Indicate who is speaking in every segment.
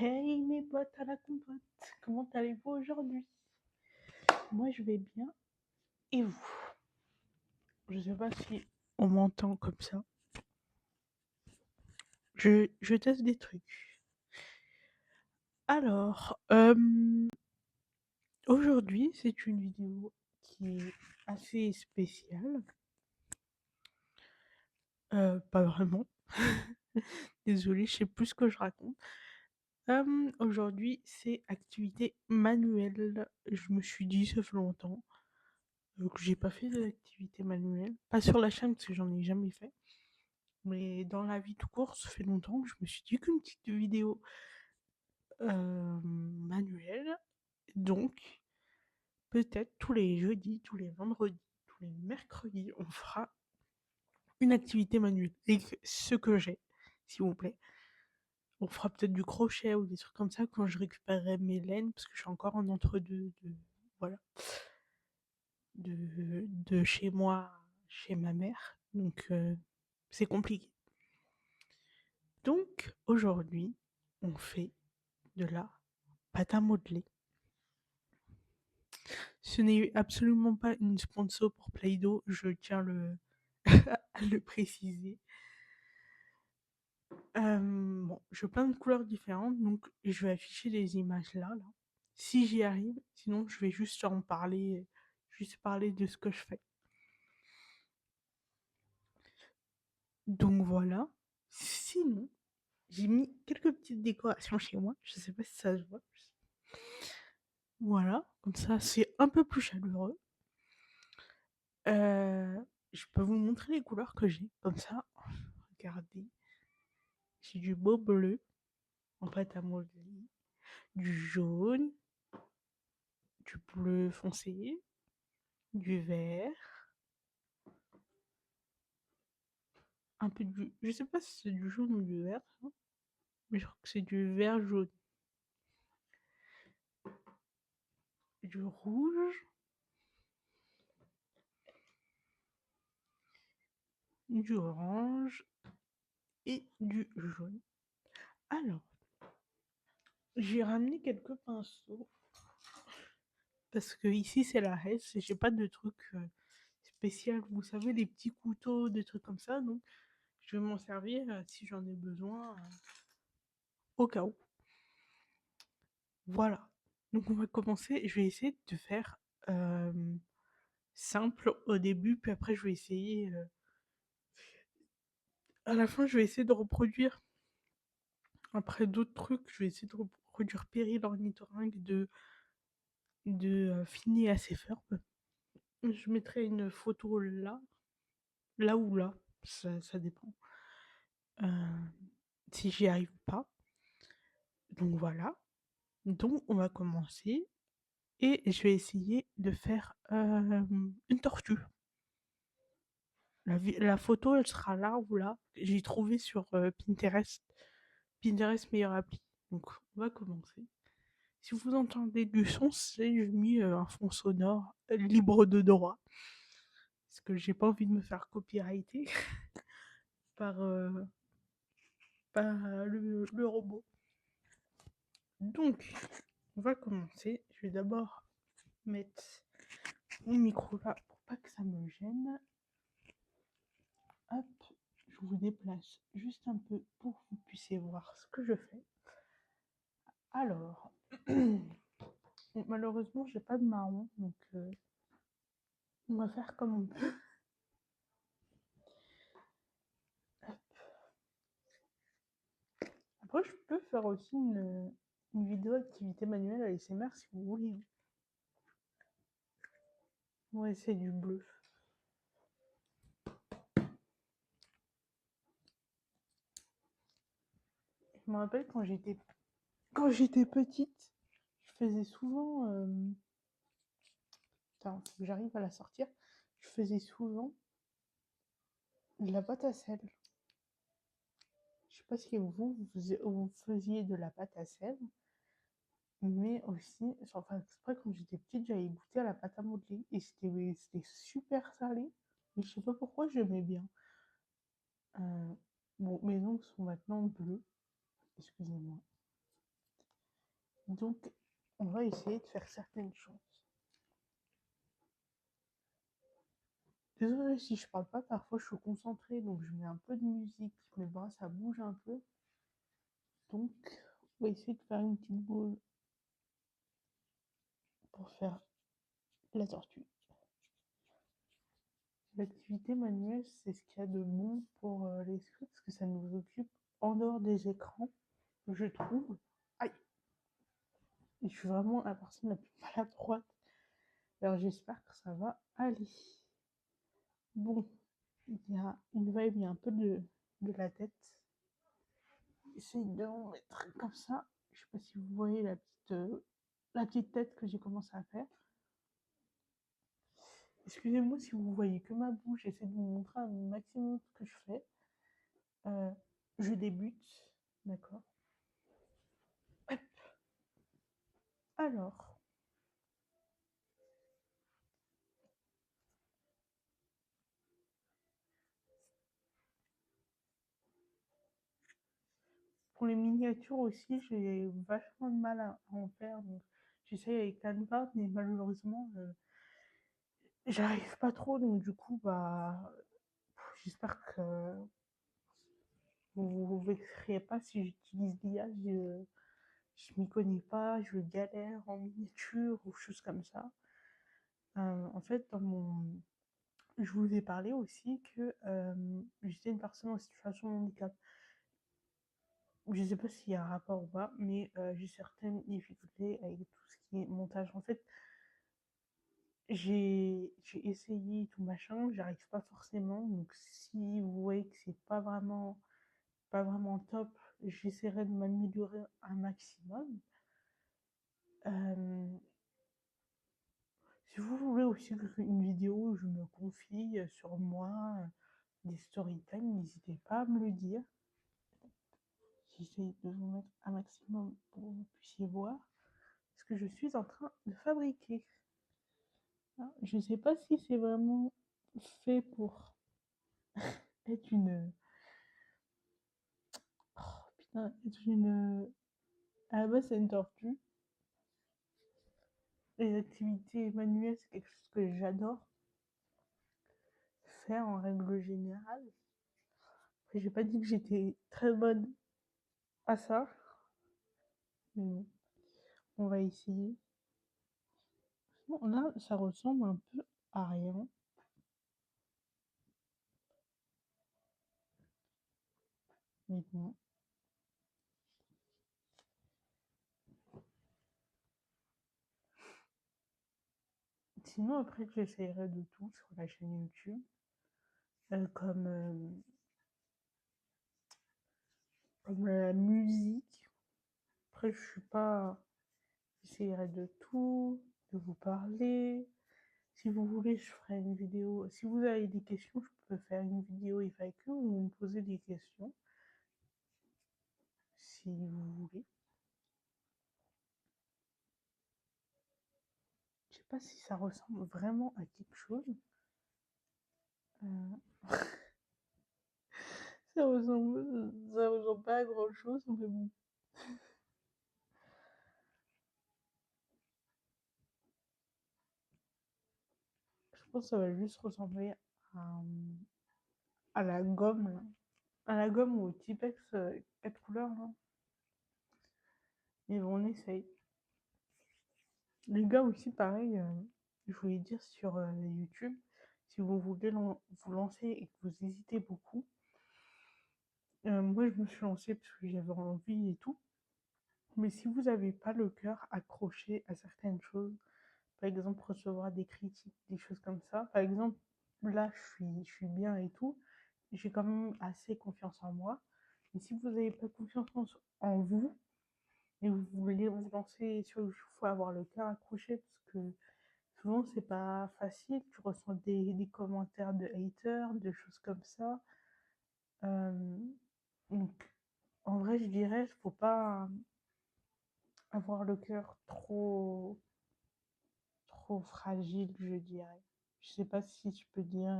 Speaker 1: Hey mes potes à la compote, comment allez-vous aujourd'hui? Moi je vais bien, et vous? Je sais pas si on m'entend comme ça. Je teste des trucs. Alors, aujourd'hui c'est une vidéo qui est assez spéciale. Pas vraiment. Désolée, je sais plus ce que je raconte. Aujourd'hui c'est activité manuelle. Je me suis dit ça fait longtemps. Donc j'ai pas fait d'activité manuelle. Pas sur la chaîne parce que j'en ai jamais fait. Mais dans la vie tout court, ça fait longtemps que je me suis dit qu'une petite vidéo manuelle. Donc, peut-être tous les jeudis, tous les vendredis, tous les mercredis, on fera une activité manuelle. Et ce que j'ai, s'il vous plaît. On fera peut-être du crochet ou des trucs comme ça quand je récupérerai mes laines, parce que je suis encore en entre-deux voilà, de chez moi, chez ma mère. Donc, c'est compliqué. Donc, aujourd'hui, on fait de la pâte à modeler. Ce n'est absolument pas une sponsor pour Play-Doh, je tiens à le préciser. Bon, je plein de couleurs différentes, donc je vais afficher les images là. Si j'y arrive, sinon je vais juste en parler, juste parler de ce que je fais. Donc voilà. Sinon, j'ai mis quelques petites décorations chez moi. Je sais pas si ça se voit. Voilà, comme ça c'est un peu plus chaleureux. Je peux vous montrer les couleurs que j'ai, comme ça. Regardez, j'ai du beau bleu en pâte à modeler, du jaune, du bleu foncé, du vert, un peu du... Je sais pas si c'est du jaune ou du vert, hein, mais je crois que c'est du vert jaune. Du rouge, du orange et du jaune. Alors, j'ai ramené quelques pinceaux parce que ici c'est la Hesse et j'ai pas de trucs spécial. Vous savez, les petits couteaux, des trucs comme ça. Donc, je vais m'en servir si j'en ai besoin au cas où. Voilà. Donc, on va commencer. Je vais essayer de faire euh, simple au début, puis après, je vais essayer. À la fin, je vais essayer de reproduire. Après d'autres trucs, je vais essayer de reproduire Perry l'ornithorynque de Phineas et Ferb. Je mettrai une photo là ou là, ça dépend. Euh, si j'y arrive pas. Donc voilà. Donc on va commencer et je vais essayer de faire une tortue. La photo, elle sera là ou là. J'ai trouvé sur Pinterest. Pinterest, meilleure appli. Donc on va commencer. Si vous entendez du son, c'est j'ai mis un fond sonore libre de droit. Parce que j'ai pas envie de me faire copyrighter par, le robot. Donc, on va commencer. Je vais d'abord mettre mon micro là pour pas que ça me gêne. Hop, je vous déplace juste un peu pour que vous puissiez voir ce que je fais. Alors, malheureusement, j'ai pas de marron, donc on va faire comme on peut. Hop. Après, je peux faire aussi une vidéo activité manuelle à l'ASMR si vous voulez. On va essayer du bleu. Je me rappelle quand j'étais petite, je faisais souvent. Attends, faut que j'arrive à la sortir. Je faisais souvent de la pâte à sel. Je sais pas si vous faisiez de la pâte à sel, mais aussi, enfin, exprès, quand j'étais petite, j'avais goûté à la pâte à modeler et c'était super salé. Mais je sais pas pourquoi j'aimais bien. Euh, bon, mes ongles sont maintenant bleus, excusez-moi. Donc, on va essayer de faire certaines choses. Désolée si je parle pas, parfois je suis concentrée, donc je mets un peu de musique, mes bras ça bouge un peu. Donc, on va essayer de faire une petite boule pour faire la tortue. L'activité manuelle, c'est ce qu'il y a de bon pour l'esprit, parce que ça nous occupe en dehors des écrans, je trouve. Aïe! Je suis vraiment la personne la plus maladroite. Alors j'espère que ça va aller. Bon, il y a une vibe, il y a un peu de la tête. J'essaye de en mettre comme ça. Je sais pas si vous voyez la petite tête que j'ai commencé à faire. Excusez-moi si vous voyez que ma bouche, j'essaie de vous montrer un maximum ce que je fais. Euh, je débute, d'accord. Alors, pour les miniatures aussi, j'ai vachement de mal à en faire. Donc, j'essaye avec Canva, mais malheureusement, j'arrive pas trop. Donc, du coup, bah, j'espère que vous vous vexerez pas si j'utilise l'IA. Je m'y connais pas, je galère en miniature ou choses comme ça. En fait, je vous ai parlé aussi que j'étais une personne en situation de handicap. Je sais pas s'il y a un rapport ou pas, mais j'ai certaines difficultés avec tout ce qui est montage. En fait, j'ai essayé tout machin, j'arrive pas forcément. Donc si vous voyez que c'est pas vraiment top, j'essaierai de m'améliorer un maximum. Euh, Si vous voulez aussi une vidéo où je me confie sur moi, des story time, n'hésitez pas à me le dire. J'essaie de vous mettre un maximum pour que vous puissiez voir ce que je suis en train de fabriquer. Je ne sais pas si c'est vraiment fait pour être une. Oh, putain, être une. À la base, c'est une tortue. Les activités manuelles, c'est quelque chose que j'adore faire en règle générale. Après, j'ai pas dit que j'étais très bonne à ça, mais bon, on va essayer. Bon, là, ça ressemble un peu à rien. Mais bon. Sinon, après, j'essayerai de tout sur la chaîne YouTube. Comme, comme la musique. Après, je suis pas. J'essayerai de tout, de vous parler. Si vous voulez, je ferai une vidéo. Si vous avez des questions, je peux faire une vidéo FAQ où vous me posez des questions. Si vous voulez. Je sais pas si ça ressemble vraiment à quelque chose. Euh, ça ressemble pas à grand chose, mais bon. Je pense que ça va juste ressembler à, à la gomme, là. À la gomme ou au Tipex 4 couleurs, là. Mais bon, on essaye. Les gars aussi, pareil, je voulais dire sur YouTube, si vous voulez vous lancer et que vous hésitez beaucoup, moi je me suis lancée parce que j'avais envie et tout. Mais si vous n'avez pas le cœur accroché à certaines choses, par exemple recevoir des critiques, des choses comme ça, par exemple, là je suis bien et tout, j'ai quand même assez confiance en moi. Mais si vous n'avez pas confiance en vous et vous voulez vous lancer sur il faut avoir le cœur accroché parce que souvent c'est pas facile, tu reçois des commentaires de haters, de choses comme ça. Euh, donc en vrai je dirais, faut pas avoir le cœur trop fragile, je dirais. Je sais pas si tu peux dire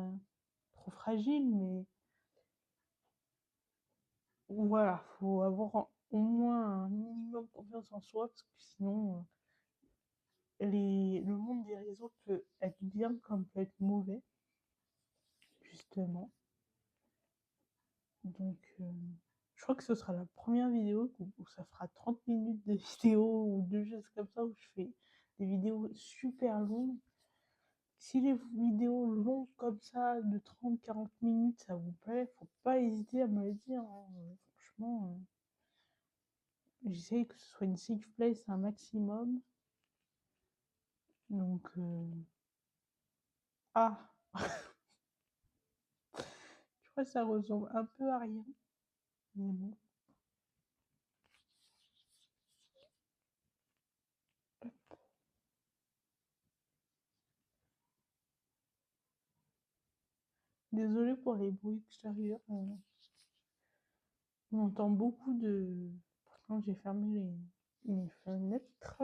Speaker 1: trop fragile, mais voilà, faut avoir au moins un minimum confiance en soi, parce que sinon, le monde des réseaux peut être bien comme peut être mauvais, justement. Donc, je crois que ce sera la première vidéo où ça fera 30 minutes de vidéo ou de choses comme ça, où je fais des vidéos super longues. Si les vidéos longues comme ça, de 30-40 minutes, ça vous plaît, faut pas hésiter à me le dire, hein. Franchement, j'essaye que ce soit une safe place un maximum. Donc, ah, je crois que ça ressemble un peu à rien. Mais bon. Désolée pour les bruits extérieurs. On entend beaucoup de. Pourtant, j'ai fermé les fenêtres.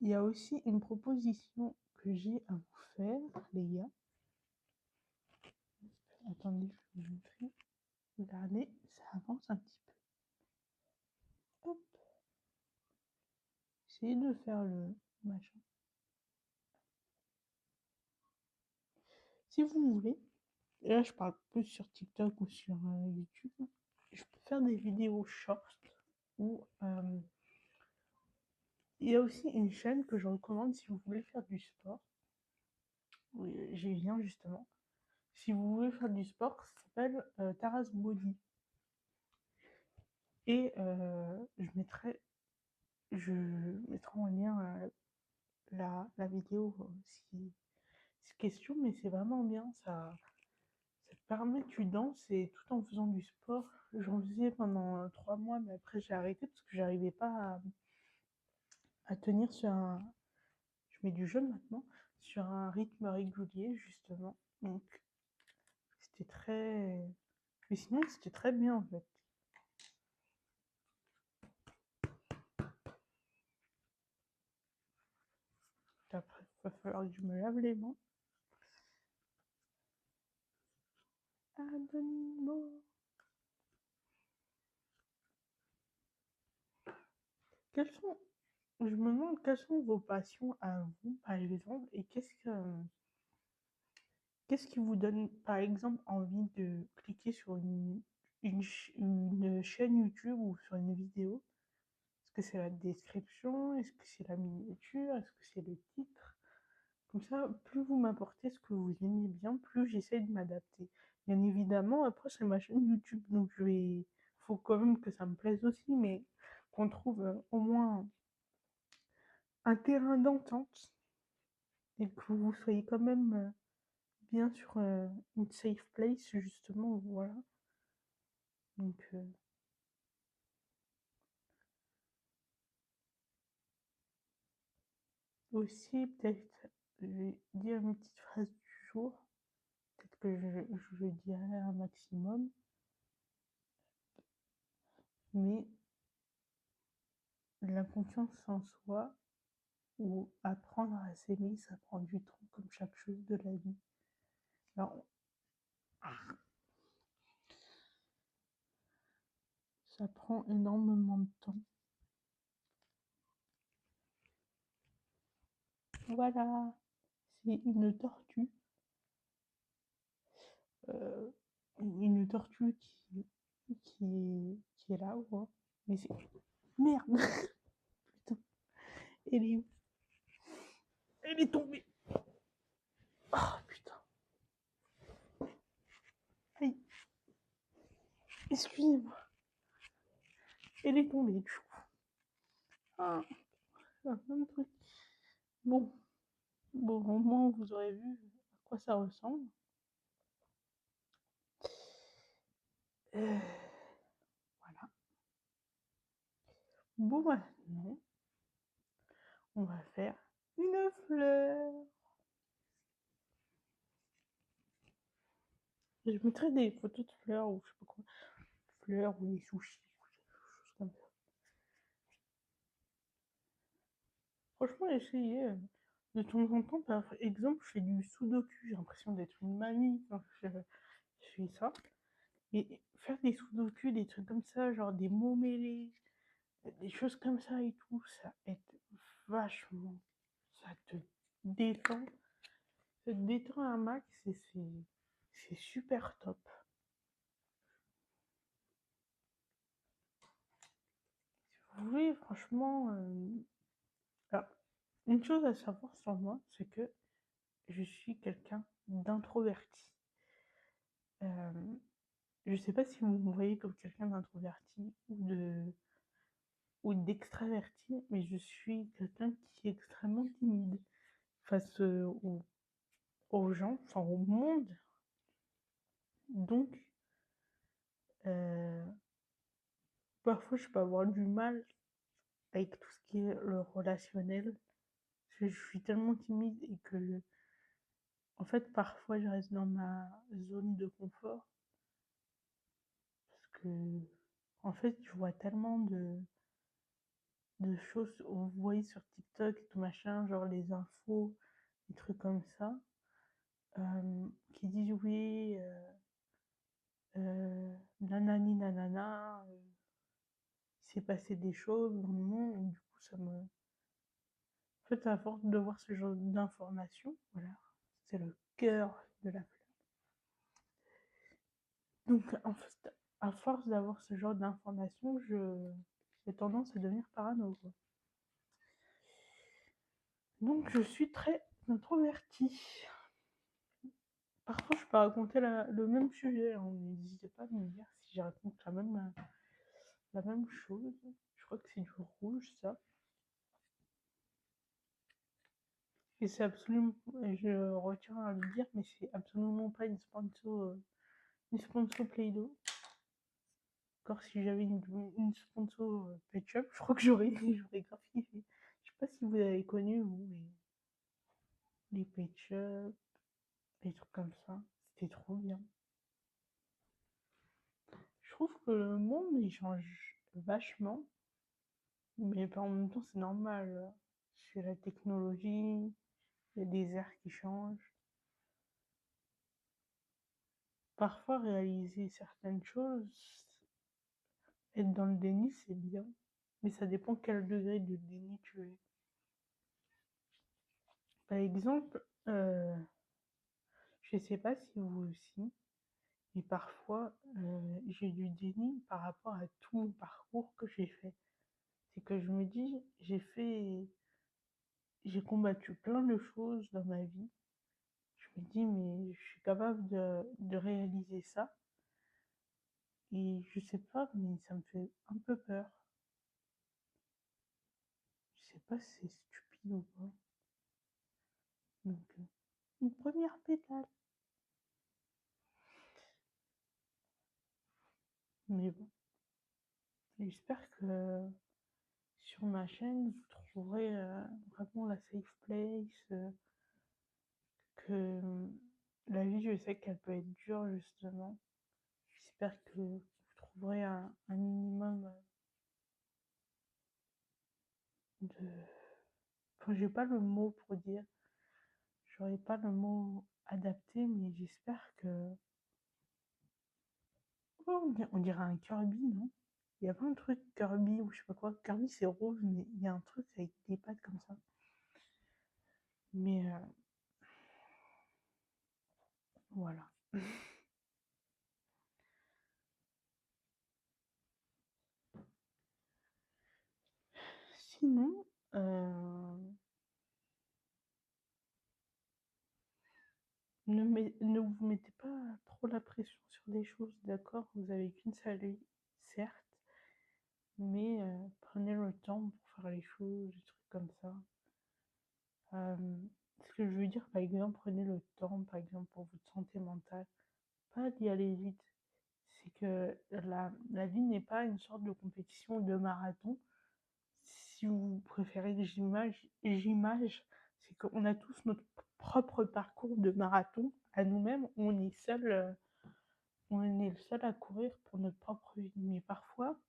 Speaker 1: Il y a aussi une proposition que j'ai à vous faire, les gars. Attendez, je vous montrer. Regardez, ça avance un petit peu. Hop. Essayez de faire le machin. Si vous voulez, et là je parle plus sur TikTok ou sur YouTube, je peux faire des vidéos short où il y a aussi une chaîne que je recommande si vous voulez faire du sport. Oui, j'y viens justement. Si vous voulez faire du sport, ça s'appelle Taras Body. Et je mettrai en lien la vidéo si question, mais c'est vraiment bien. Ça te permet, tu danses et tout en faisant du sport. J'en faisais pendant 3 mois, mais après j'ai arrêté parce que j'arrivais pas à tenir sur un. Je mets du jeûne maintenant, sur un rythme régulier, justement. Donc c'était très. Mais sinon, c'était très bien en fait. Après, il va falloir que je me lave les mains. Abonnement. Quelles sont. Je me demande quelles sont vos passions à vous, par exemple, et qu'est-ce qui vous donne, par exemple, envie de cliquer sur une chaîne YouTube ou sur une vidéo? Est-ce que c'est la description? Est-ce que c'est la miniature? Est-ce que c'est le titre? Comme ça, plus vous m'apportez ce que vous aimez bien, plus j'essaie de m'adapter. Bien évidemment, après, c'est ma chaîne YouTube, donc faut quand même que ça me plaise aussi, mais qu'on trouve au moins un terrain d'entente et que vous soyez quand même bien sur une safe place, justement, voilà. Donc, aussi, peut-être, je vais dire une petite phrase du jour. Peut-être que je dirai un maximum. Mais la confiance en soi ou apprendre à s'aimer, ça prend du temps, comme chaque chose de la vie. Alors, ça prend énormément de temps. Voilà, c'est une tortue. Euh, une tortue qui est là, ouais. Mais c'est. Merde! Putain, elle est où? Elle est tombée! Ah, putain! Aïe! Excusez-moi! Elle est tombée, du coup. Ah, c'est un plein de trucs. Bon, au moins vous aurez vu à quoi ça ressemble. Voilà. Bon, maintenant, on va faire une fleur. Je mettrai des photos de fleurs ou je sais pas quoi. Fleurs ou des sushis, des choses comme ça. Franchement, essayez de temps en temps. Par exemple, je fais du sudoku. J'ai l'impression d'être une mamie quand je fais ça. Et faire des sudoku, des trucs comme ça, genre des mots mêlés, des choses comme ça et tout, ça aide vachement. Ça te détend. Ça te détend un max et c'est super top. Oui, franchement, alors, une chose à savoir sur moi, c'est que je suis quelqu'un d'introverti. Euh, je sais pas si vous me voyez comme quelqu'un d'introverti ou d'extraverti, mais je suis quelqu'un qui est extrêmement timide face aux gens, enfin au monde. Donc, euh, parfois, je peux avoir du mal avec tout ce qui est le relationnel. Parce que je suis tellement timide et que, en fait, parfois, je reste dans ma zone de confort. Parce que, en fait, je vois tellement de choses, vous voyez sur TikTok et tout machin, genre les infos, des trucs comme ça, qui disent oui, nanani nanana, il s'est passé des choses dans le monde, et du coup, ça me. En fait, à force de voir ce genre d'informations, voilà, c'est le cœur de la fleur. Donc, en fait, à force d'avoir ce genre d'informations, j'ai tendance à devenir parano, quoi. Donc, je suis très introvertie. Parfois, je peux raconter le même sujet, hein. N'hésitez pas à me dire si je raconte la même chose. Je crois que c'est du rouge, ça. Et c'est absolument, je retiens à le dire, mais c'est absolument pas une sponsor Play-Doh. Encore si j'avais une sponsor Pet Shop, je crois que j'aurais grave kiffé. Je sais pas si vous avez connu, vous, mais les Pet Shop, les trucs comme ça, c'était trop bien. Je trouve que le monde, il change vachement, mais en même temps, c'est normal. C'est la technologie, il y a des airs qui changent. Parfois, réaliser certaines choses, être dans le déni, c'est bien. Mais ça dépend quel degré de déni tu es. Par exemple, je sais pas si vous aussi, mais parfois, j'ai du déni par rapport à tout mon parcours que j'ai fait. C'est que je me dis, j'ai combattu plein de choses dans ma vie. Je me dis, mais je suis capable de réaliser ça. Et je sais pas, mais ça me fait un peu peur. Je sais pas si c'est stupide ou pas. Donc, une première pétale. Mais bon, j'espère que sur ma chaîne, vous trouverez vraiment la safe place. Que la vie, je sais qu'elle peut être dure, justement. J'espère que vous trouverez un minimum de. Enfin, j'ai pas le mot pour dire. J'aurais pas le mot adapté, mais j'espère que. Oh, on dirait un Kirby, non? Il y a pas un truc Kirby ou je sais pas quoi. Kirby, c'est rose, mais il y a un truc avec des pattes comme ça. Mais voilà. Sinon, ne vous mettez pas trop la pression sur des choses, d'accord? Vous avez qu'une seule vie, certes, mais prenez le temps pour faire les choses, des trucs comme ça. Ce que je veux dire, par exemple, prenez le temps, par exemple, pour votre santé mentale. Pas d'y aller vite. C'est que la vie n'est pas une sorte de compétition ou de marathon. Si vous préférez j'image, c'est qu'on a tous notre propre parcours de marathon à nous-mêmes. On est le seul à courir pour notre propre vie. Mais parfois,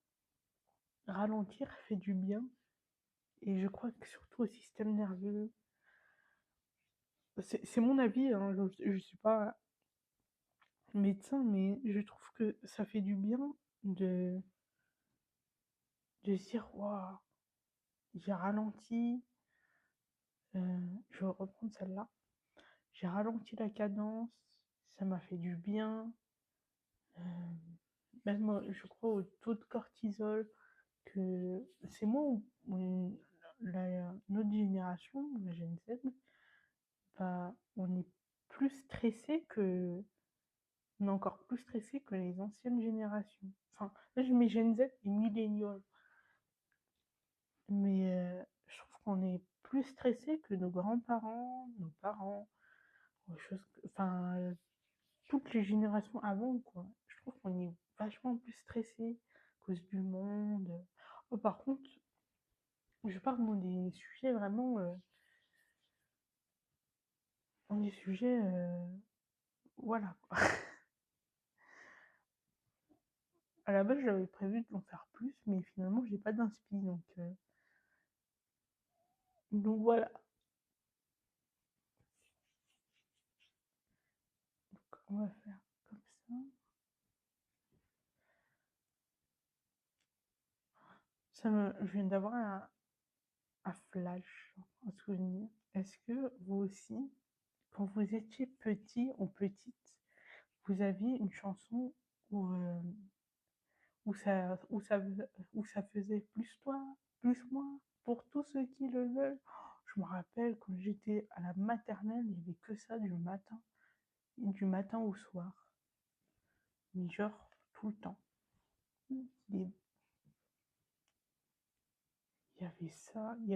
Speaker 1: ralentir fait du bien. Et je crois que surtout au système nerveux, c'est mon avis, hein, je suis pas médecin, mais je trouve que ça fait du bien de, de se dire, waouh, j'ai ralenti, je vais reprendre celle-là, j'ai ralenti la cadence, ça m'a fait du bien. Euh, Même, je crois au taux de cortisol, que c'est moi notre génération, la Gen Z, bah, on est encore plus stressé que les anciennes générations. Enfin, là, je mets Gen Z et milléniaux, mais je trouve qu'on est plus stressé que nos grands-parents, nos parents, enfin, toutes les générations avant, quoi. Je trouve qu'on est vachement plus stressé à cause du monde. Oh, par contre, je parle dans des sujets vraiment, dans des sujets, voilà, quoi. À la base, j'avais prévu d'en faire plus, mais finalement, j'ai pas d'inspi, donc voilà. Donc, on va faire comme ça. Je viens d'avoir un flash, un souvenir. Est-ce que vous aussi, quand vous étiez petit ou petite, vous aviez une chanson où, où ça faisait plus toi, plus moi, pour tous ceux qui le veulent? Je me rappelle quand j'étais à la maternelle, il n'y avait que ça du matin au soir, mais genre tout le temps. Des- Il y avait ça, il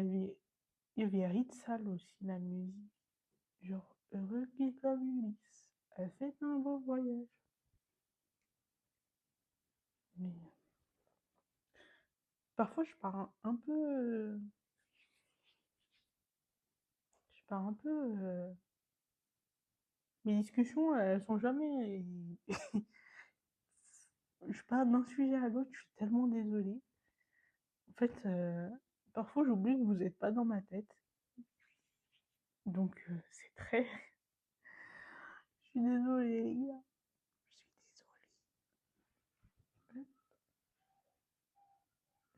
Speaker 1: y avait Ritzal aussi, la musique. Genre, heureux qui comme Ulysse, a fait un beau voyage. Mais parfois, je pars un peu, mes discussions, elles sont jamais, je pars d'un sujet à l'autre, je suis tellement désolée. En fait, parfois, j'oublie que vous n'êtes pas dans ma tête. Donc, c'est très, je suis désolée, les gars. Je suis désolée.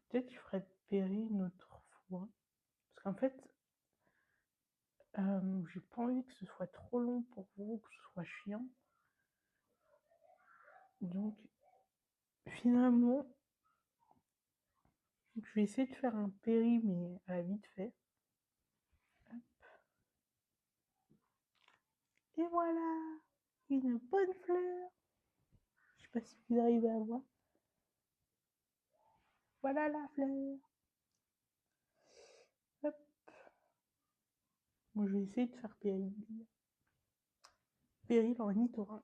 Speaker 1: Peut-être je ferai Perry une autre fois. Parce qu'en fait, j'ai pas envie que ce soit trop long pour vous, que ce soit chiant. Donc, finalement, je vais essayer de faire un péri, mais à la vite fait. Et voilà, une bonne fleur. Je sais pas si vous arrivez à voir. Voilà la fleur. Hop. Moi, je vais essayer de faire péri. Péri l'ornithorynque.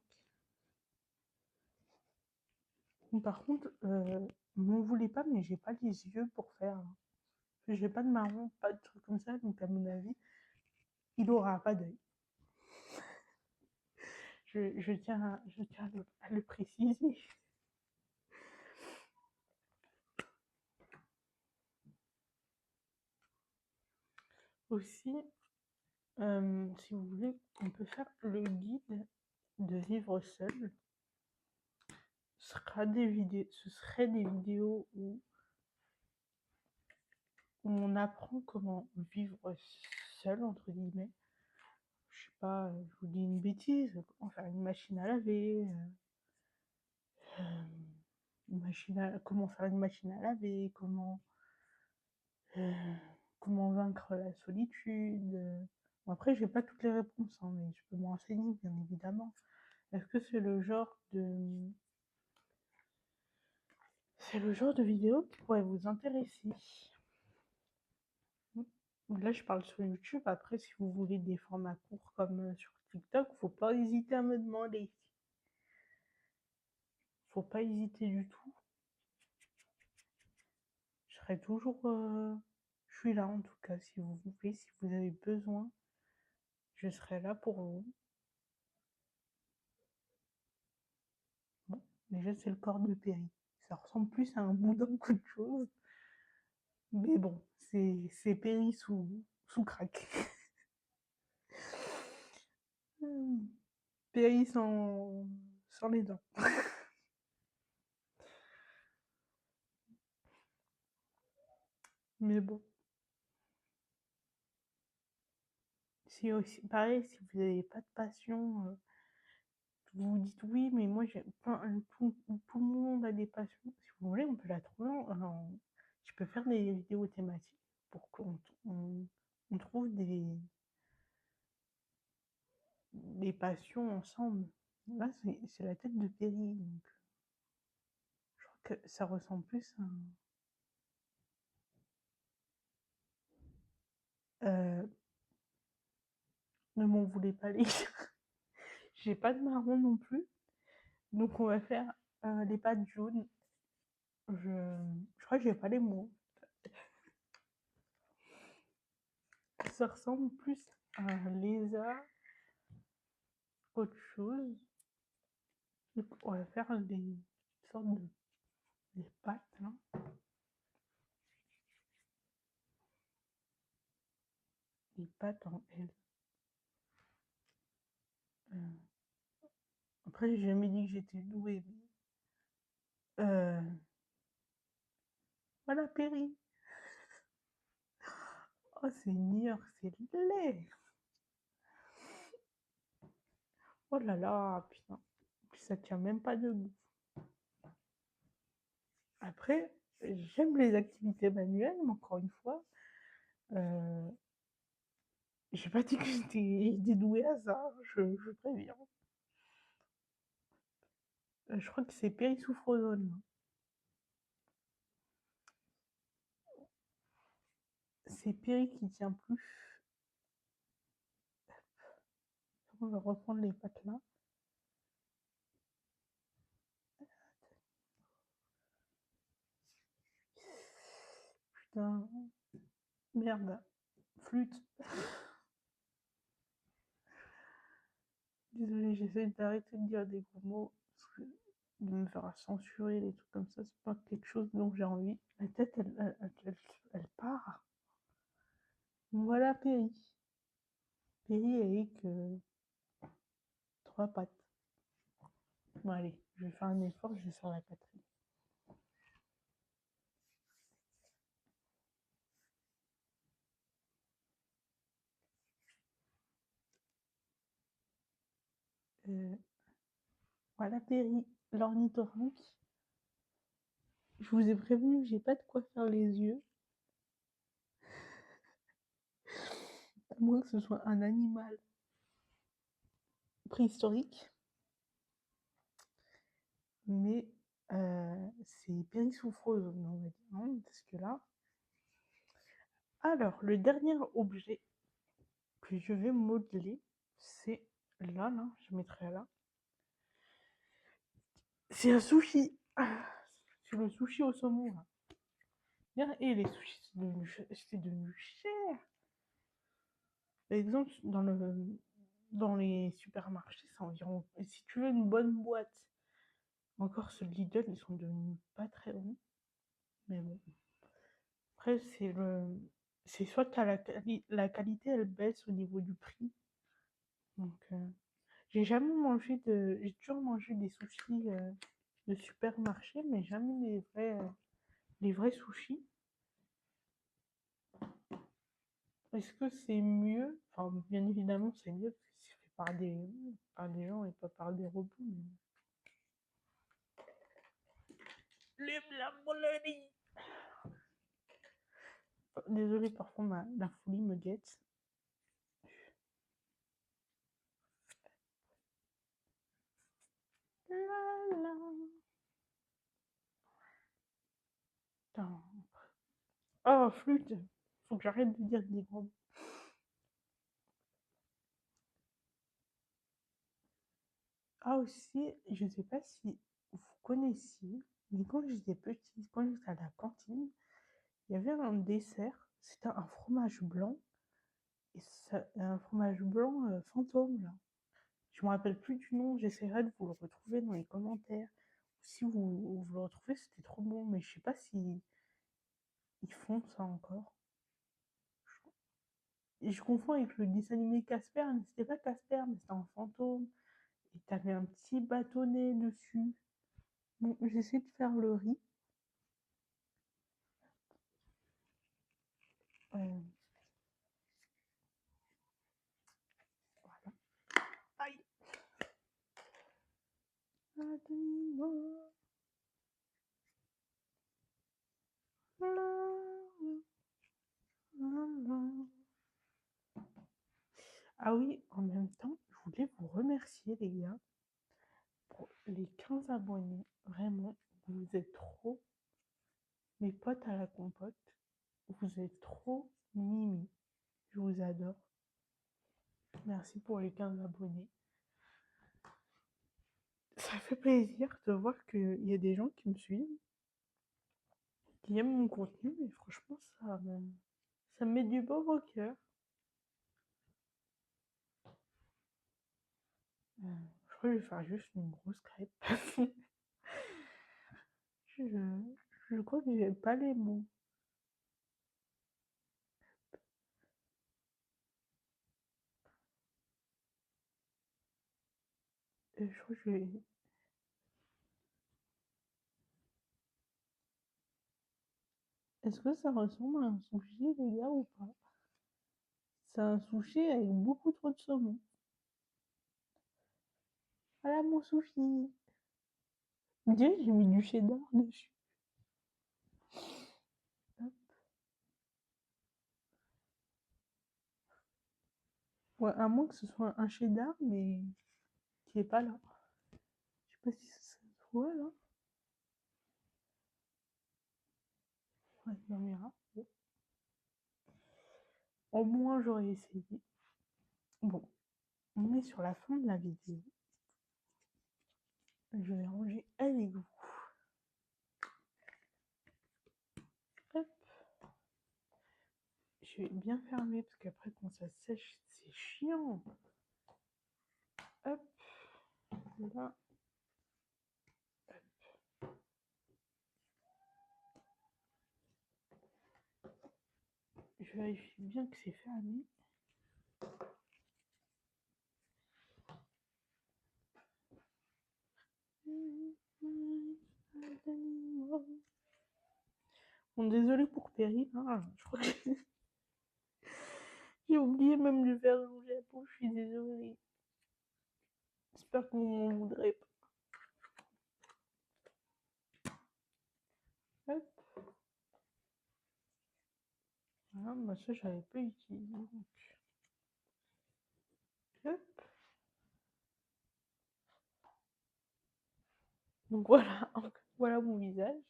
Speaker 1: Par contre, m'en voulez pas, mais j'ai pas les yeux pour faire. J'ai pas de marron, pas de trucs comme ça, donc à mon avis, il aura pas d'œil. Je tiens à le préciser. Aussi, si vous voulez, on peut faire le guide de vivre seul. Ce serait des vidéos où on apprend comment vivre seul, entre guillemets. Je sais pas, je vous dis une bêtise, comment faire une machine à laver, comment faire une machine à laver, euh, comment vaincre la solitude. Bon, après, j'ai pas toutes les réponses, hein, mais je peux me renseigner, bien évidemment. Est-ce que c'est le genre de vidéo qui pourrait vous intéresser? Là, je parle sur YouTube. Après, si vous voulez des formats courts comme sur TikTok, faut pas hésiter à me demander. Faut pas hésiter du tout. Je serai toujours. Je suis là en tout cas, si vous voulez, si vous avez besoin, je serai là pour vous. Bon, déjà, c'est le corps de Perry. Ça ressemble plus à un boudin qu'autre chose. Mais bon, c'est Perry sous crack. Perry sans les dents. Mais bon, c'est aussi pareil, si vous n'avez pas de passion, vous vous dites oui, mais moi j'ai tout le monde a des passions. Si vous voulez, on peut la trouver. Je peux faire des vidéos thématiques pour on trouve des passions ensemble. Là, c'est la tête de Perry, donc je crois que ça ressemble plus à. Ne m'en voulez pas, les gars. J'ai pas de marron non plus. Donc, on va faire les pattes jaunes. Je crois que j'ai pas les mots. Ça ressemble plus à un lézard qu'autre chose. Donc, on va faire des sortes de des pattes, là. Des pattes en L. Euh, Après, j'ai jamais dit que j'étais douée. Voilà, Perry. Oh, c'est New c'est laid. Oh là là, putain. Ça tient même pas debout. Après, j'aime les activités manuelles, mais encore une fois, j'ai pas dit que j'étais dédouée à ça, je préviens. Je crois que c'est périssoufrozone. C'est Péri qui tient plus. On va reprendre les pattes là. Putain, merde. Flûte. Désolée, j'essaie d'arrêter de dire des gros mots. Parce que de me faire censurer, des trucs comme ça, c'est pas quelque chose dont j'ai envie. La tête, elle part. Voilà Péri. Péri avec 3 pattes. Bon, allez, je vais faire un effort, je vais sur la 4e. Voilà Péri, l'ornithorynque. Je vous ai prévenu, j'ai pas de quoi faire les yeux. À moins que ce soit un animal préhistorique. Mais c'est périssoufrose, on va dire, hein, parce que là. Alors, le dernier objet que je vais modeler, c'est là, je mettrai là. C'est un sushi. C'est le sushi au saumon, là. Et les sushis, c'est devenu cher. Par exemple, dans les supermarchés, c'est environ. Si tu veux une bonne boîte, encore ceux de Lidl, ils sont devenus pas très bons. Mais bon. Après, c'est soit que la qualité, elle baisse au niveau du prix. Donc, j'ai jamais mangé de. J'ai toujours mangé des sushis de supermarché, mais jamais les vrais sushis. Est-ce que c'est mieux? Enfin, bien évidemment, c'est mieux parce que c'est fait par des gens et pas par des robots. Mais. La Bologna. Désolée, parfois la folie me guette. La, la. Putain. Oh, flûte! Faut que j'arrête de dire des gros mots. Ah aussi, je sais pas si vous connaissiez, mais quand j'étais petite, quand j'étais à la cantine, il y avait un dessert, c'était un fromage blanc, et un fromage blanc fantôme, là. Je me rappelle plus du nom, j'essaierai de vous le retrouver dans les commentaires. Si vous le retrouvez, c'était trop bon, mais je sais pas si ils font ça encore. Et je confonds avec le dessin animé Casper, mais c'était pas Casper, mais c'était un fantôme. Et t'avais un petit bâtonnet dessus. Bon, j'essaie de faire le riz. Voilà. Aïe. Attendez-moi. Ah oui, en même temps, je voulais vous remercier les gars pour les 15 abonnés. Vraiment, vous êtes trop mes potes à la compote. Vous êtes trop mimi. Je vous adore. Merci pour les 15 abonnés. Ça fait plaisir de voir qu'il y a des gens qui me suivent, qui aiment mon contenu, et franchement, ça me met du beau au cœur. Je crois que je vais faire juste une grosse crêpe. je, je crois que j'ai pas les mots. Et je crois que je vais... Est-ce que ça ressemble à un sushi, les gars, ou pas? C'est un sushi avec beaucoup trop de saumon. Voilà mon sushi. Dieu, j'ai mis du cheddar dessus. Hop. Ouais, à moins que ce soit un cheddar, mais qui est pas là. Je sais pas si ça se voit là. Ouais, non, mais là, bon. Au moins, j'aurais essayé. Bon, on est sur la fin de la vidéo. Je vais ranger avec vous. Hop. Je vais bien fermer parce qu'après, quand ça sèche, c'est chiant. Hop. Là. Je vérifie bien que c'est fermé. Bon, désolé pour Perry. Hein, je crois que j'ai oublié même de faire rouler la peau. Je suis désolée. J'espère que vous m'en voudrez pas. Hop. Voilà, bah ça, j'avais pas utilisé. Hop. Donc voilà, voilà mon visage.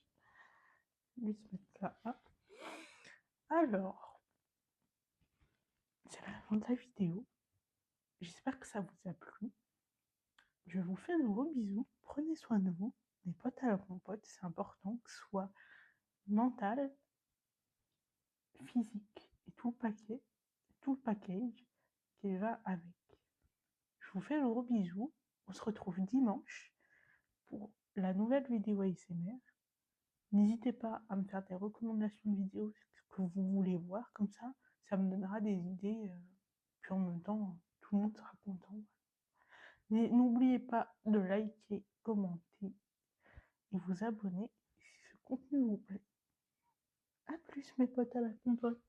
Speaker 1: Je vais se mettre là. Alors, c'est la fin de la vidéo. J'espère que ça vous a plu. Je vous fais de gros bisous. Prenez soin de vous. Les potes à la compote, c'est important que ce soit mental, physique et tout le package qui va avec. Je vous fais de gros bisous. On se retrouve dimanche pour la nouvelle vidéo ASMR. N'hésitez pas à me faire des recommandations de vidéos que vous voulez voir, comme ça me donnera des idées. Puis en même temps, tout le monde sera content. N'oubliez pas de liker, commenter et vous abonner si ce contenu vous plaît. A plus mes potes à la compote.